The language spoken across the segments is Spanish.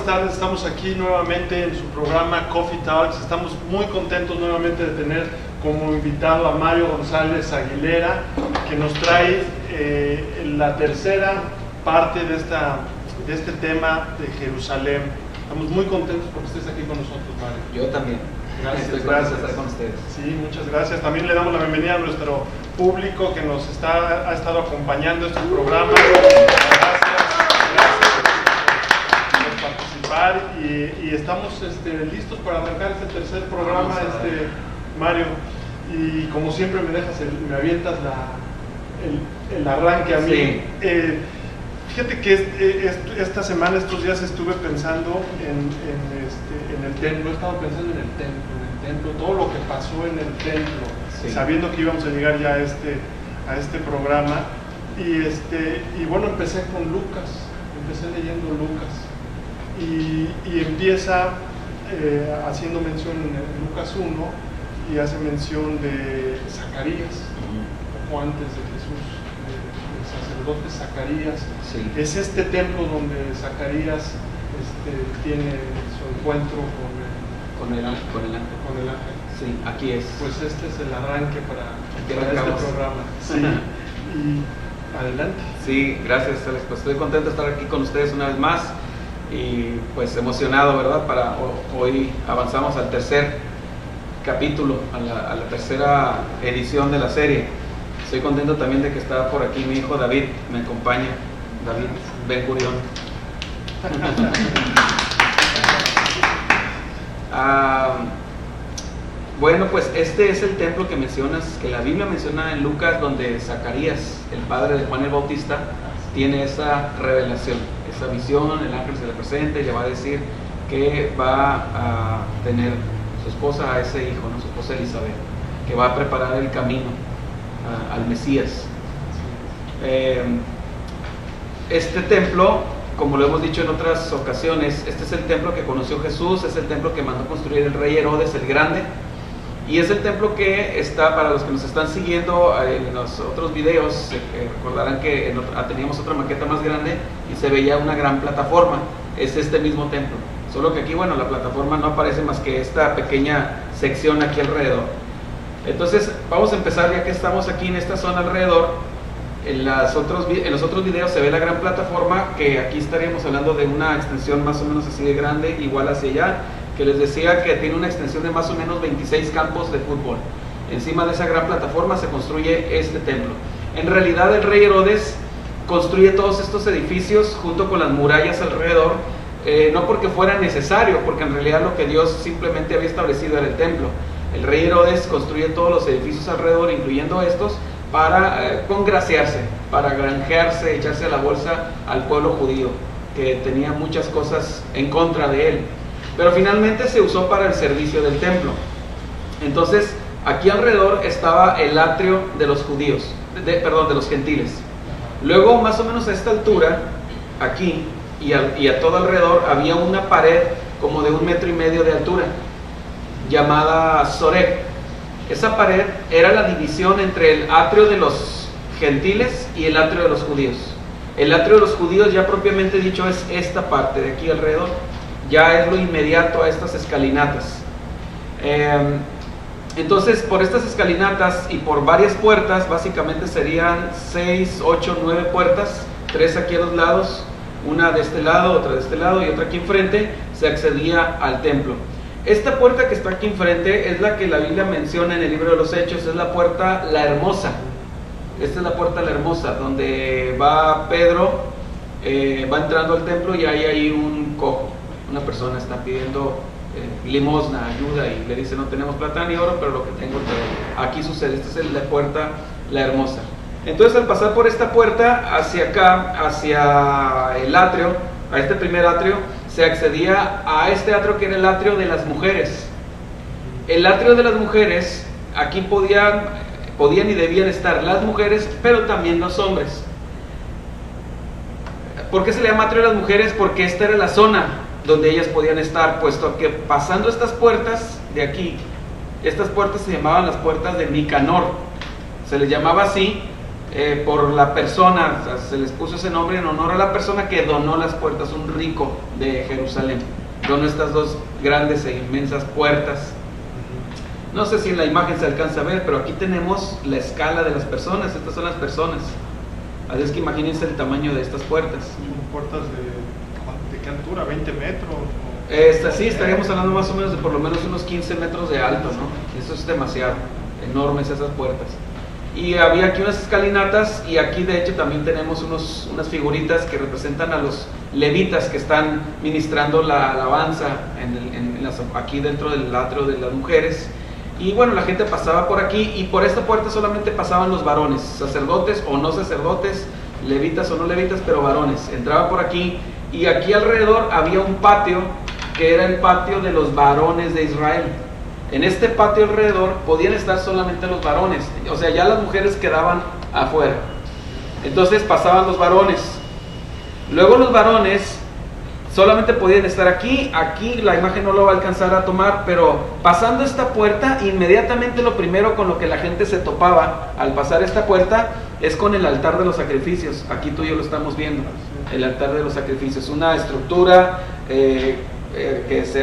buenas tardes. Estamos aquí nuevamente en su programa Coffee Talks. Estamos muy contentos nuevamente de tener como invitado a Mario González Aguilera, que nos trae la tercera parte de este tema de Jerusalén. Estamos muy contentos porque estés aquí con nosotros, Mario. Yo también. Gracias. Gracias por estar con ustedes. Sí, muchas gracias. También le damos la bienvenida a nuestro público que nos ha estado acompañando en este programa. Gracias por participar y estamos listos para arrancar este tercer programa, Mario. Y como siempre me avientas el arranque a mí. Sí. Fíjate que esta semana, estos días estuve pensando en el templo. He estado pensando en el templo, todo lo que pasó en el templo, sí, sabiendo que íbamos a llegar ya a este programa. Y bueno, empecé con Lucas, empecé leyendo Lucas. Y empieza haciendo mención en Lucas 1 y hace mención de Zacarías, poco antes de Jesús, el sacerdote Zacarías. Sí. Es este templo donde Zacarías tiene su encuentro con el ángel. Sí, aquí es. Pues este es el arranque para este programa. Sí. Y adelante. Sí, gracias, Alex. Pues estoy contento de estar aquí con ustedes una vez más y pues emocionado, ¿verdad? Para hoy avanzamos al tercer capítulo, a la tercera edición de la serie. Estoy contento también de que está por aquí mi hijo David, me acompaña. David Ben Gurión. Bueno, pues este es el templo que mencionas, que la Biblia menciona en Lucas, donde Zacarías, el padre de Juan el Bautista, tiene esa revelación, esa visión. El ángel se le presenta y le va a decir que va a tener su esposa a ese hijo, ¿no? Su esposa Elizabeth, que va a preparar el camino al Mesías. Este templo, como lo hemos dicho en otras ocasiones, este es el templo que conoció Jesús, es el templo que mandó construir el rey Herodes el Grande, y es el templo que está, para los que nos están siguiendo en los otros videos, recordarán que teníamos otra maqueta más grande y se veía una gran plataforma. Es este mismo templo, solo que aquí, bueno, la plataforma no aparece más que esta pequeña sección aquí alrededor. Entonces vamos a empezar, ya que estamos aquí en esta zona alrededor. En los otros videos se ve la gran plataforma, que aquí estaríamos hablando de una extensión más o menos así de grande, igual hacia allá, que les decía que tiene una extensión de más o menos 26 campos de fútbol. Encima de esa gran plataforma se construye este templo. En realidad el rey Herodes construye todos estos edificios junto con las murallas alrededor, no porque fuera necesario, porque en realidad lo que Dios simplemente había establecido era el templo. El rey Herodes construye todos los edificios alrededor, incluyendo estos, para congraciarse, para granjearse, echarse a la bolsa al pueblo judío, que tenía muchas cosas en contra de él. Pero finalmente se usó para el servicio del templo. Entonces, aquí alrededor estaba el atrio de los judíos, de los gentiles. Luego, más o menos a esta altura, aquí y a todo alrededor, había una pared como de 1,5 metros de altura, llamada Sorek. Esa pared era la división entre el atrio de los gentiles y el atrio de los judíos. El atrio de los judíos, ya propiamente dicho, es esta parte de aquí alrededor, ya es lo inmediato a estas escalinatas. Entonces, por estas escalinatas y por varias puertas, básicamente serían 6, 8, 9 puertas, 3 aquí a los lados, una de este lado, otra de este lado y otra aquí enfrente, se accedía al templo. Esta puerta que está aquí enfrente es la que la Biblia menciona en el libro de los Hechos, es la puerta La Hermosa. Esta es la puerta La Hermosa, donde va Pedro, va entrando al templo y hay ahí un cojo. Una persona está pidiendo limosna, ayuda, y le dice: no tenemos plata ni oro, pero lo que tengo te doy. Aquí sucede, esta es la puerta La Hermosa. Entonces, al pasar por esta puerta hacia acá, hacia el atrio, a este primer atrio, se accedía a este atrio que era el atrio de las mujeres. El atrio de las mujeres, aquí podían y debían estar las mujeres, pero también los hombres. ¿Por qué se le llama atrio de las mujeres? Porque esta era la zona donde ellas podían estar, puesto que pasando estas puertas de aquí, estas puertas se llamaban las puertas de Nicanor. Se les llamaba así por la persona, o sea, se les puso ese nombre en honor a la persona que donó las puertas, un rico de Jerusalén. Donó estas dos grandes e inmensas puertas. No sé si en la imagen se alcanza a ver, pero aquí tenemos la escala de las personas. Estas son las personas. Así es que imagínense el tamaño de estas puertas. Son puertas ¿de qué altura? ¿20 metros? Sí, estaríamos hablando más o menos de por lo menos unos 15 metros de alto, ¿no? Eso es demasiado, enormes esas puertas. Y había aquí unas escalinatas, y aquí de hecho también tenemos unas figuritas que representan a los levitas que están ministrando la alabanza aquí dentro del atrio de las mujeres. Y bueno, la gente pasaba por aquí, y por esta puerta solamente pasaban los varones, sacerdotes o no sacerdotes, levitas o no levitas, pero varones. Entraban por aquí, y aquí alrededor había un patio que era el patio de los varones de Israel. En este patio alrededor podían estar solamente los varones, o sea, ya las mujeres quedaban afuera. Entonces pasaban los varones. Luego los varones solamente podían estar aquí. Aquí la imagen no lo va a alcanzar a tomar, pero pasando esta puerta, inmediatamente lo primero con lo que la gente se topaba al pasar esta puerta es con el altar de los sacrificios. Aquí tú y yo lo estamos viendo, el altar de los sacrificios, una estructura que es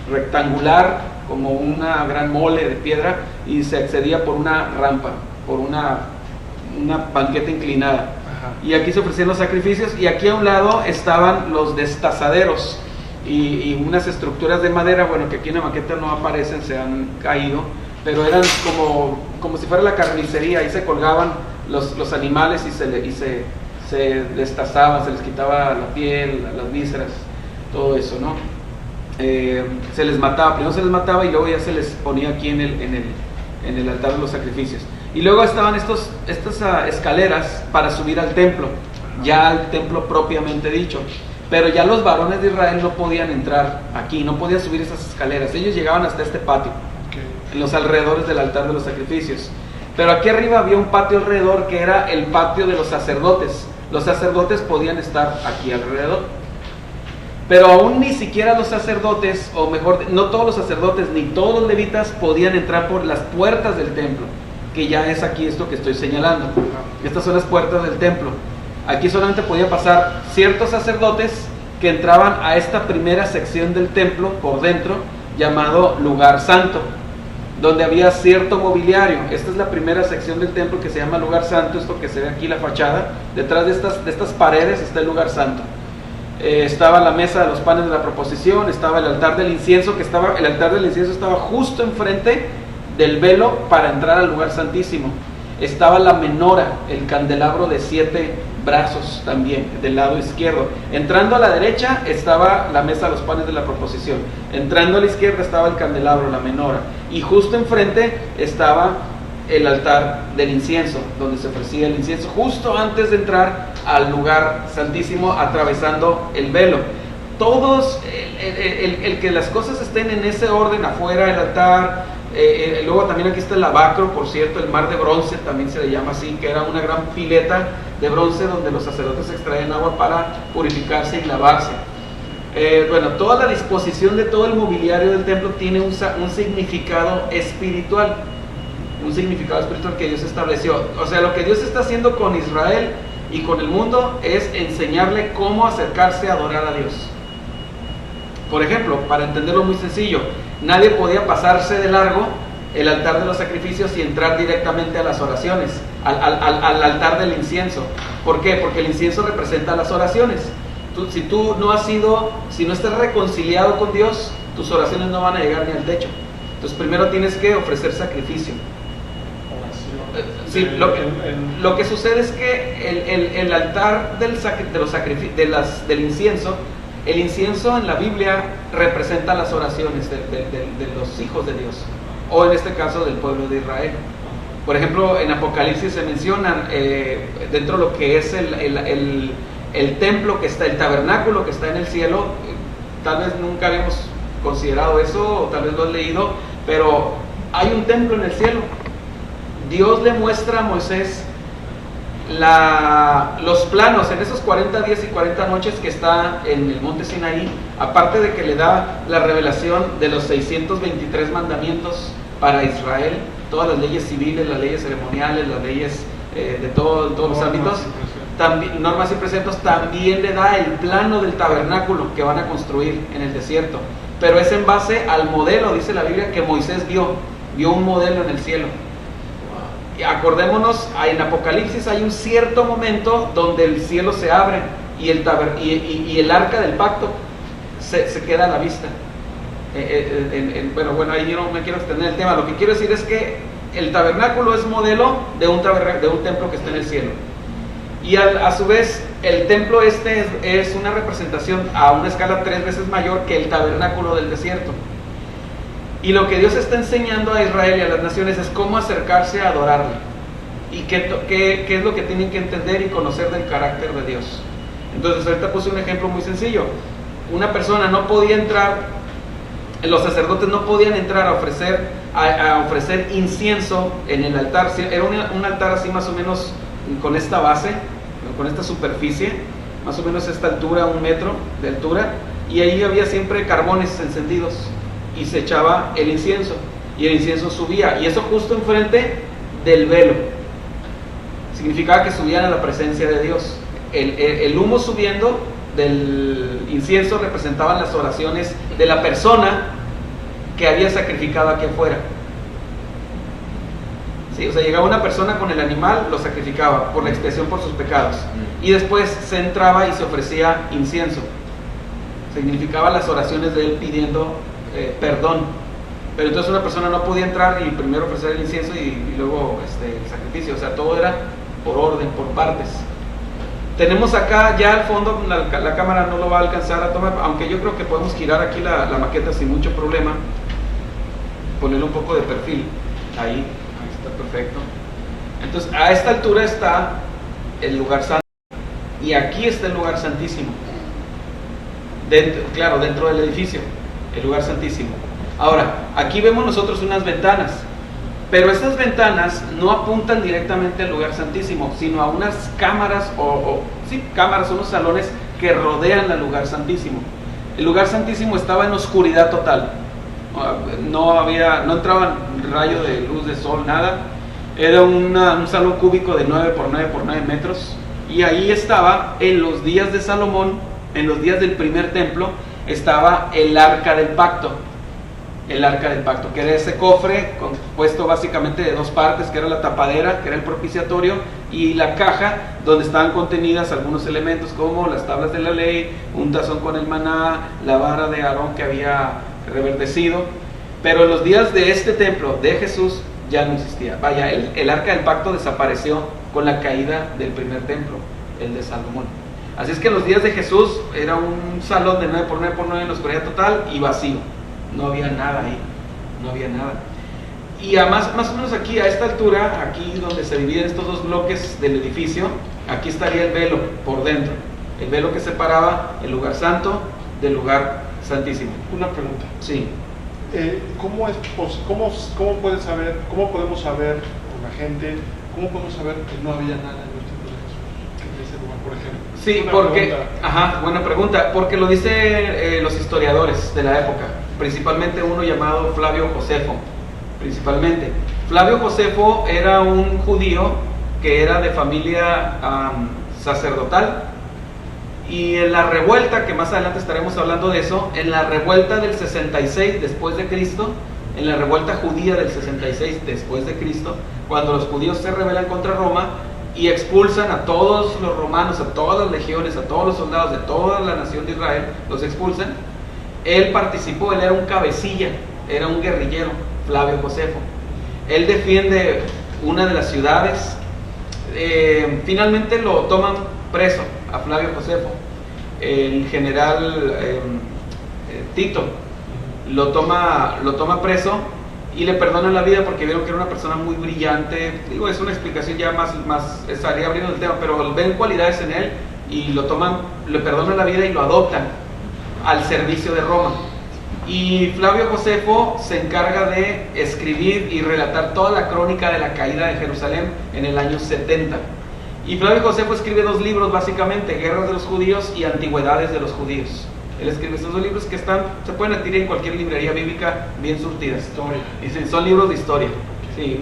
rectangular, como una gran mole de piedra, y se accedía por una rampa, por una banqueta inclinada. Ajá. Y aquí se ofrecían los sacrificios, y aquí a un lado estaban los destazaderos y unas estructuras de madera, bueno, que aquí en la maqueta no aparecen, se han caído, pero eran como si fuera la carnicería. Ahí se colgaban los animales y se destazaban, se les quitaba la piel, las vísceras, todo eso, ¿no? Se les mataba, primero se les mataba y luego ya se les ponía aquí en el altar de los sacrificios. Y luego estaban estas escaleras para subir al templo, ya al templo propiamente dicho. Pero ya los varones de Israel no podían entrar aquí, no podían subir esas escaleras. Ellos llegaban hasta este patio, en los alrededores del altar de los sacrificios. Pero aquí arriba había un patio alrededor que era el patio de los sacerdotes. Los sacerdotes podían estar aquí alrededor. Pero aún ni siquiera los sacerdotes, o mejor, no todos los sacerdotes ni todos los levitas podían entrar por las puertas del templo, que ya es aquí esto que estoy señalando. Estas son las puertas del templo. Aquí solamente podían pasar ciertos sacerdotes que entraban a esta primera sección del templo por dentro, llamado lugar santo, donde había cierto mobiliario. Esta es la primera sección del templo que se llama lugar santo, esto que se ve aquí, la fachada. Detrás de estas paredes está el lugar santo. Estaba la mesa de los panes de la proposición, estaba el altar del incienso, el altar del incienso estaba justo enfrente del velo para entrar al lugar santísimo. Estaba la menora, el candelabro de 7 brazos también, del lado izquierdo. Entrando a la derecha estaba la mesa de los panes de la proposición. Entrando a la izquierda estaba el candelabro, la menora. Y justo enfrente estaba el altar del incienso, donde se ofrecía el incienso, justo antes de entrar al lugar santísimo, atravesando el velo. Todos, el que las cosas estén en ese orden, afuera el altar, luego también aquí está el lavacro, por cierto, el mar de bronce también se le llama así, que era una gran pileta de bronce donde los sacerdotes extraían agua para purificarse y lavarse. Bueno, toda la disposición de todo el mobiliario del templo tiene un significado espiritual, que Dios estableció. O sea, lo que Dios está haciendo con Israel y con el mundo es enseñarle cómo acercarse a adorar a Dios. Por ejemplo, para entenderlo muy sencillo, nadie podía pasarse de largo el altar de los sacrificios y entrar directamente a las oraciones, al altar del incienso. ¿Por qué? Porque el incienso representa las oraciones. Si no estás reconciliado con Dios, tus oraciones no van a llegar ni al techo. Entonces primero tienes que ofrecer sacrificio. Sí, lo que sucede es que el altar del incienso, el incienso en la Biblia representa las oraciones de los hijos de Dios, o en este caso del pueblo de Israel. Por ejemplo, en Apocalipsis se mencionan dentro de lo que es el templo que está, el tabernáculo que está en el cielo. Tal vez nunca habíamos considerado eso, o tal vez lo has leído, pero hay un templo en el cielo. Dios le muestra a Moisés los planos en esos 40 días y 40 noches que está en el monte Sinaí, aparte de que le da la revelación de los 623 mandamientos para Israel, todas las leyes civiles, las leyes ceremoniales, las leyes de todos los ámbitos, también, normas y preceptos, también le da el plano del tabernáculo que van a construir en el desierto. Pero es en base al modelo, dice la Biblia, que Moisés vio un modelo en el cielo. Y acordémonos, en Apocalipsis hay un cierto momento donde el cielo se abre y el arca del pacto se queda a la vista. Bueno, ahí yo no me quiero extender el tema. Lo que quiero decir es que el tabernáculo es modelo de un templo que está en el cielo. Y a su vez, el templo es una representación a una escala 3 veces mayor que el tabernáculo del desierto. Y lo que Dios está enseñando a Israel y a las naciones es cómo acercarse a adorarle. Y qué es lo que tienen que entender y conocer del carácter de Dios. Entonces, ahorita puse un ejemplo muy sencillo. Una persona no podía entrar, los sacerdotes no podían entrar a ofrecer incienso en el altar. Era un altar así más o menos con esta base, con esta superficie, más o menos esta altura, 1 metro de altura, y ahí había siempre carbones encendidos y se echaba el incienso y el incienso subía, y eso justo enfrente del velo. Significaba que subían a la presencia de Dios. El humo subiendo del incienso representaban las oraciones de la persona que había sacrificado aquí afuera. ¿Sí? O sea, llegaba una persona con el animal, lo sacrificaba por la expiación por sus pecados, y después se entraba y se ofrecía incienso. Significaba las oraciones de él pidiendo perdón. Pero entonces una persona no podía entrar y primero ofrecer el incienso y luego el sacrificio. O sea, todo era por orden, por partes. Tenemos acá ya al fondo, la cámara no lo va a alcanzar a tomar, aunque yo creo que podemos girar aquí la maqueta sin mucho problema, ponerle un poco de perfil. Ahí está perfecto. Entonces a esta altura está el lugar santo y aquí está el lugar santísimo, dentro del edificio, el lugar santísimo. Ahora, aquí vemos nosotros unas ventanas, pero estas ventanas no apuntan directamente al lugar santísimo, sino a unas cámaras, cámaras, unos salones que rodean al lugar santísimo. El lugar santísimo estaba en oscuridad total, no entraba rayo de luz de sol, nada. Era un salón cúbico de 9 por 9 por 9 metros, y ahí estaba, en los días de Salomón, en los días del primer templo, estaba el arca del pacto. El arca del pacto, que era ese cofre compuesto básicamente de 2 partes, que era la tapadera, que era el propiciatorio, y la caja donde estaban contenidas algunos elementos como las tablas de la ley, un tazón con el maná, la vara de Aarón que había reverdecido. Pero en los días de este templo de Jesús ya no existía. Vaya, el arca del pacto desapareció con la caída del primer templo, el de Salomón. Así es que en los días de Jesús era un salón de 9 por 9 por 9 en la oscuridad total y vacío. No había nada ahí, no había nada. Y además, más o menos aquí, a esta altura, aquí donde se dividen estos 2 bloques del edificio, aquí estaría el velo por dentro. El velo que separaba el lugar santo del lugar santísimo. Una pregunta. Sí. ¿Cómo podemos saber, con la gente, cómo podemos saber que no había nada en los tiempos de Jesús, en ese lugar, por ejemplo? Sí, buena pregunta, porque lo dicen los historiadores de la época, principalmente uno llamado Flavio Josefo. Flavio Josefo era un judío que era de familia sacerdotal, y en la revuelta, que más adelante estaremos hablando de eso, en la revuelta del 66 después de Cristo, en la revuelta judía del 66 después de Cristo, cuando los judíos se rebelan contra Roma y expulsan a todos los romanos, a todas las legiones, a todos los soldados de toda la nación de Israel, los expulsan. Él participó, él era un cabecilla, era un guerrillero, Flavio Josefo. Él defiende una de las ciudades, finalmente lo toman preso a Flavio Josefo. El general Tito lo toma preso y le perdonan la vida porque vieron que era una persona muy brillante. Digo, es una explicación ya más estaría abriendo el tema, pero ven cualidades en él y le perdonan la vida y lo adoptan al servicio de Roma. Y Flavio Josefo se encarga de escribir y relatar toda la crónica de la caída de Jerusalén en el año 70. Y Flavio Josefo escribe 2 libros básicamente, Guerras de los Judíos y Antigüedades de los Judíos. Él escribe estos 2 libros que se pueden adquirir en cualquier librería bíblica bien surtida. Historia. Y son libros de historia. Sí,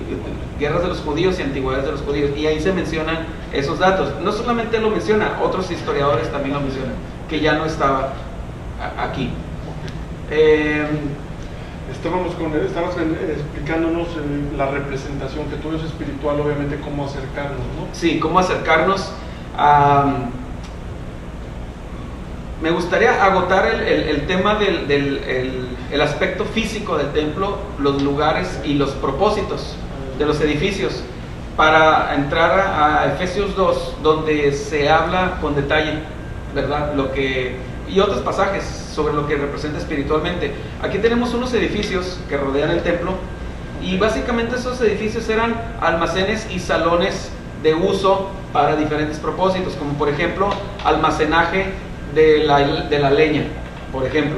guerras de los judíos y antigüedades de los judíos, y ahí se mencionan esos datos. No solamente lo menciona, otros historiadores también lo mencionan, que ya no estaba aquí. Estabas explicándonos la representación, que todo es espiritual, obviamente, cómo acercarnos, ¿no? Sí, cómo acercarnos a... Me gustaría agotar el tema el aspecto físico del templo, los lugares y los propósitos de los edificios, para entrar a Efesios 2, donde se habla con detalle, ¿verdad? Y otros pasajes sobre lo que representa espiritualmente. Aquí tenemos unos edificios que rodean el templo, y básicamente esos edificios eran almacenes y salones de uso para diferentes propósitos, como por ejemplo almacenaje de la leña, por ejemplo.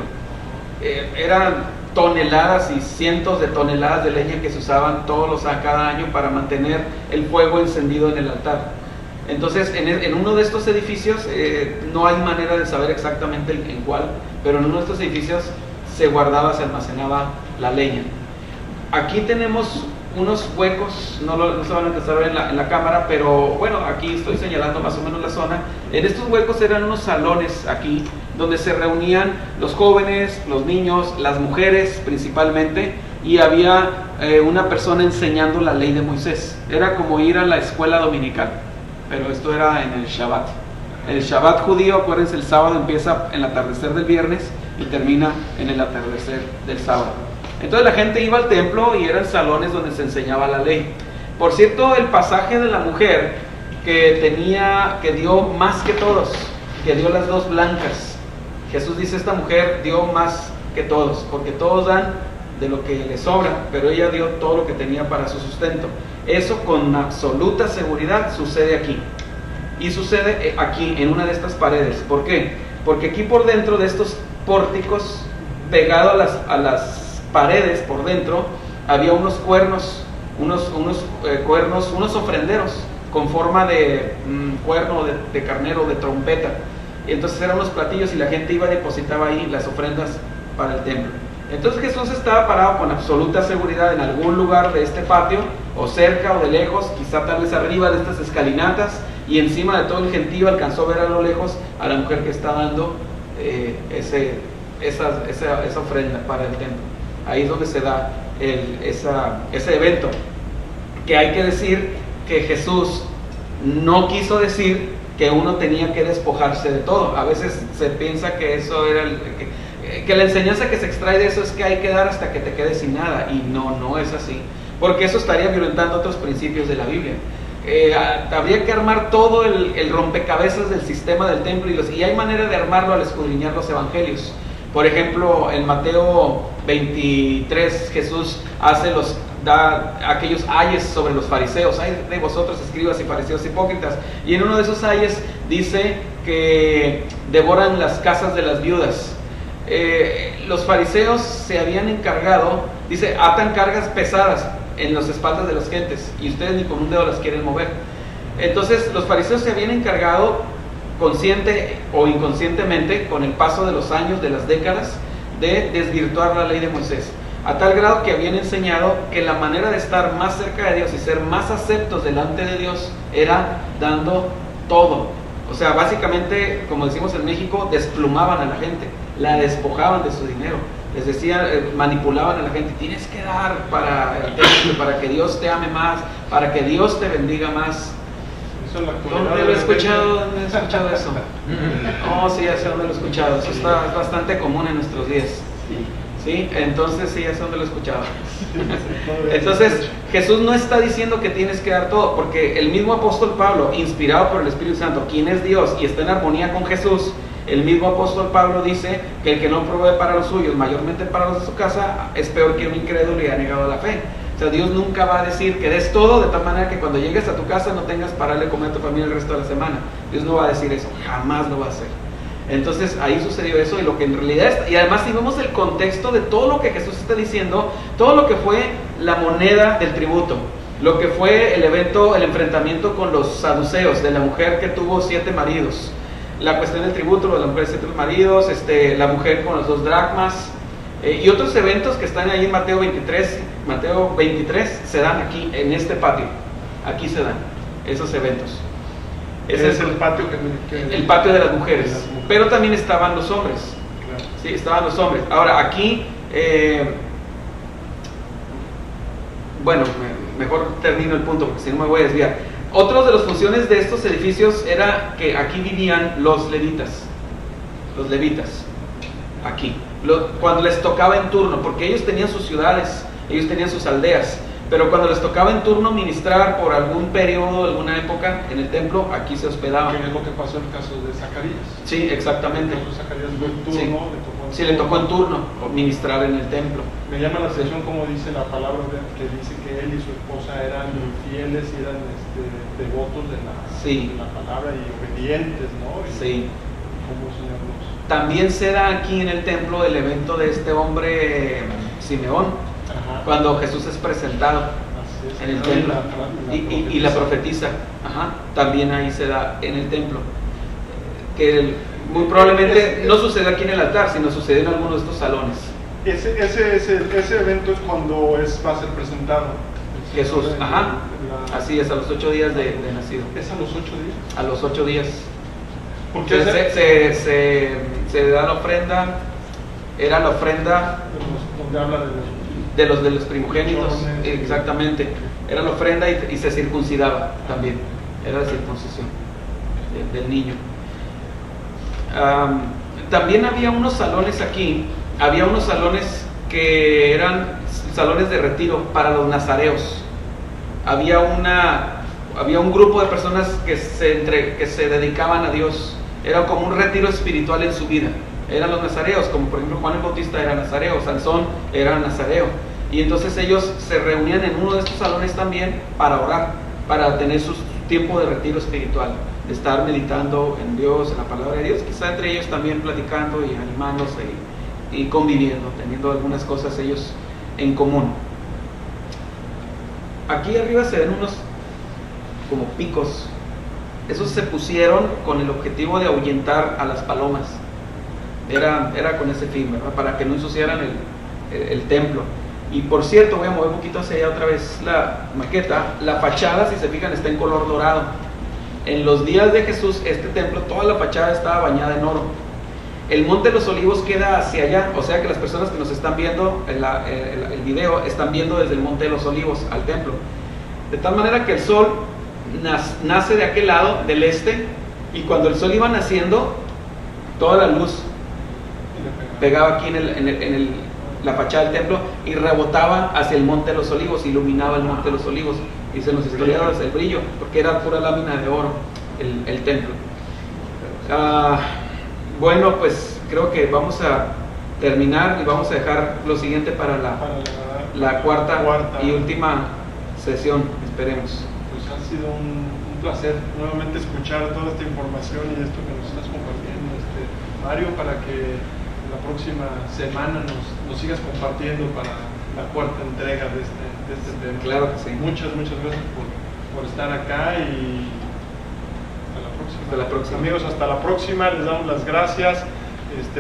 Eran toneladas y cientos de toneladas de leña que se usaban cada año para mantener el fuego encendido en el altar. Entonces, en uno de estos edificios, no hay manera de saber exactamente en cuál, pero en uno de estos edificios se almacenaba la leña. Aquí tenemos unos huecos, no se van a alcanzar a ver en la cámara, pero bueno, aquí estoy señalando más o menos la zona. En estos huecos eran unos salones aquí, donde se reunían los jóvenes, los niños, las mujeres principalmente, y había una persona enseñando la ley de Moisés. Era como ir a la escuela dominical, pero esto era en el Shabbat. El Shabbat judío, acuérdense, el sábado empieza en el atardecer del viernes y termina en el atardecer del sábado. Entonces la gente iba al templo y eran salones donde se enseñaba la ley. Por cierto, el pasaje de la mujer que dio más que todos, que dio las dos blancas. Jesús dice, esta mujer dio más que todos, porque todos dan de lo que les sobra, pero ella dio todo lo que tenía para su sustento. Eso con absoluta seguridad sucede aquí. Y sucede aquí, en una de estas paredes. ¿Por qué? Porque aquí por dentro de estos pórticos, pegado a las paredes por dentro, había unos cuernos, unos ofrenderos con forma de cuerno de carnero, de trompeta. Y entonces eran unos platillos y la gente iba y depositaba ahí las ofrendas para el templo. Entonces Jesús estaba parado con absoluta seguridad en algún lugar de este patio, o cerca o de lejos, quizá tal vez arriba de estas escalinatas, y encima de todo el gentío alcanzó a ver a lo lejos a la mujer que está dando esa ofrenda para el templo. Ahí es donde se da ese evento, que hay que decir que Jesús no quiso decir que uno tenía que despojarse de todo. A veces se piensa que eso era que la enseñanza que se extrae de eso es que hay que dar hasta que te quedes sin nada, y no es así, porque eso estaría violentando otros principios de la Biblia. Habría que armar todo el rompecabezas del sistema del templo, y hay manera de armarlo al escudriñar los evangelios. Por ejemplo, en Mateo 23 Jesús da aquellos ayes sobre los fariseos. Ay de vosotros, escribas y fariseos hipócritas. Y en uno de esos ayes dice que devoran las casas de las viudas. Los fariseos se habían encargado, dice, atan cargas pesadas en las espaldas de las gentes, y ustedes ni con un dedo las quieren mover. Entonces los fariseos se habían encargado, consciente o inconscientemente, con el paso de los años, de las décadas, de desvirtuar la ley de Moisés, a tal grado que habían enseñado que la manera de estar más cerca de Dios y ser más aceptos delante de Dios era dando todo. O sea, básicamente, como decimos en México, desplumaban a la gente, la despojaban de su dinero, les decían, manipulaban a la gente, tienes que dar para el templo, para que Dios te ame más, para que Dios te bendiga más. ¿Dónde lo he escuchado? ¿Dónde he escuchado eso? Oh, sí, ya sé dónde lo he escuchado. Eso es bastante común en nuestros días. ¿Sí? Entonces sí, ya sé dónde lo he escuchado. Entonces, Jesús no está diciendo que tienes que dar todo, porque el mismo apóstol Pablo, inspirado por el Espíritu Santo, quien es Dios y está en armonía con Jesús, el mismo apóstol Pablo dice que el que no provee para los suyos, mayormente para los de su casa, es peor que un incrédulo y ha negado la fe. O sea, Dios nunca va a decir que des todo de tal manera que cuando llegues a tu casa no tengas para darle comer a tu familia el resto de la semana. Dios no va a decir eso, jamás lo va a hacer. Entonces ahí sucedió eso, y lo que en realidad es, y además si vemos el contexto de todo lo que Jesús está diciendo, todo lo que fue la moneda del tributo, lo que fue el evento, el enfrentamiento con los saduceos, de la mujer que tuvo 7 maridos, la cuestión del tributo, lo de la mujer de 7 maridos, la mujer con los 2 dracmas, y otros eventos que están ahí en Mateo 23, Mateo 23 se dan aquí, en este patio. Aquí se dan esos eventos. Ese es el patio el patio de las mujeres. De las mujeres. Pero también estaban los hombres. Claro. Sí, estaban los hombres. Ahora aquí, bueno, mejor termino el punto porque si no me voy a desviar. Otras de las funciones de estos edificios era que aquí vivían los levitas. Los levitas. Aquí. Cuando les tocaba en turno, porque ellos tenían sus ciudades, ellos tenían sus aldeas. Pero cuando les tocaba en turno ministrar por algún periodo, alguna época en el templo, aquí se hospedaban. Que es lo que pasó en el caso de Zacarías. Sí, exactamente. Zacarías fue en turno, Sí. le tocó Le tocó en turno ministrar en el templo. Me llama la atención como dice la palabra que dice que él y su esposa eran fieles y eran devotos de la palabra y obedientes, ¿no? Y Sí. como el Señor nos... También se da aquí en el templo el evento de este hombre Simeón, Ajá. cuando Jesús es presentado Así es. en el templo y la profetiza. Ajá, también ahí se da en el templo. Que muy probablemente no sucede aquí en el altar, sino sucede en alguno de estos salones. Ese evento es cuando va a ser presentado. Jesús, ajá, así es, a los 8 días de nacido. ¿Es a los 8 días? A los 8 días. Porque Se da la ofrenda, era la ofrenda donde habla de los primogénitos, exactamente. Era la ofrenda y se circuncidaba también, era la circuncisión del niño. También había unos salones aquí, había unos salones que eran salones de retiro para los nazareos. Había un grupo de personas que se dedicaban a Dios. Era como un retiro espiritual en su vida. Eran los nazareos, como por ejemplo Juan el Bautista era nazareo, Sansón era nazareo. Y entonces ellos se reunían en uno de estos salones también para orar, para tener su tiempo de retiro espiritual, de estar meditando en Dios, en la palabra de Dios, quizá entre ellos también platicando y animándose y conviviendo, teniendo algunas cosas ellos en común. Aquí arriba se ven unos como picos. Esos se pusieron con el objetivo de ahuyentar a las palomas. Era con ese fin, ¿verdad? Para que no ensuciaran el templo. Y por cierto, voy a mover un poquito hacia allá otra vez la maqueta. La fachada, si se fijan, está en color dorado. En los días de Jesús, este templo, toda la fachada estaba bañada en oro. El Monte de los Olivos queda hacia allá, o sea que las personas que nos están viendo el video están viendo desde el Monte de los Olivos al templo. De tal manera que el sol nace de aquel lado, del este, y cuando el sol iba naciendo, toda la luz pegaba aquí en la fachada del templo y rebotaba hacia el Monte de los Olivos, iluminaba el Monte de los Olivos. Dicen los historiadores, el brillo, porque era pura lámina de oro el templo. Bueno, pues creo que vamos a terminar y vamos a dejar lo siguiente para la cuarta y última sesión, esperemos. Pues ha sido un placer nuevamente escuchar toda esta información y esto que nos estás compartiendo, Mario, para que la próxima semana nos sigas compartiendo para la cuarta entrega de este tema. Claro que sí. Muchas gracias por estar acá y hasta la próxima. Amigos, hasta la próxima. Les damos las gracias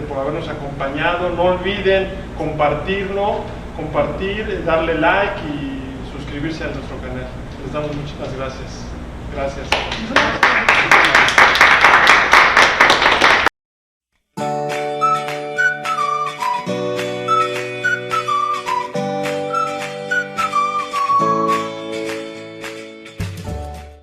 por habernos acompañado. No olviden compartir, darle like y suscribirse a nuestro canal. Les damos muchas gracias. Gracias.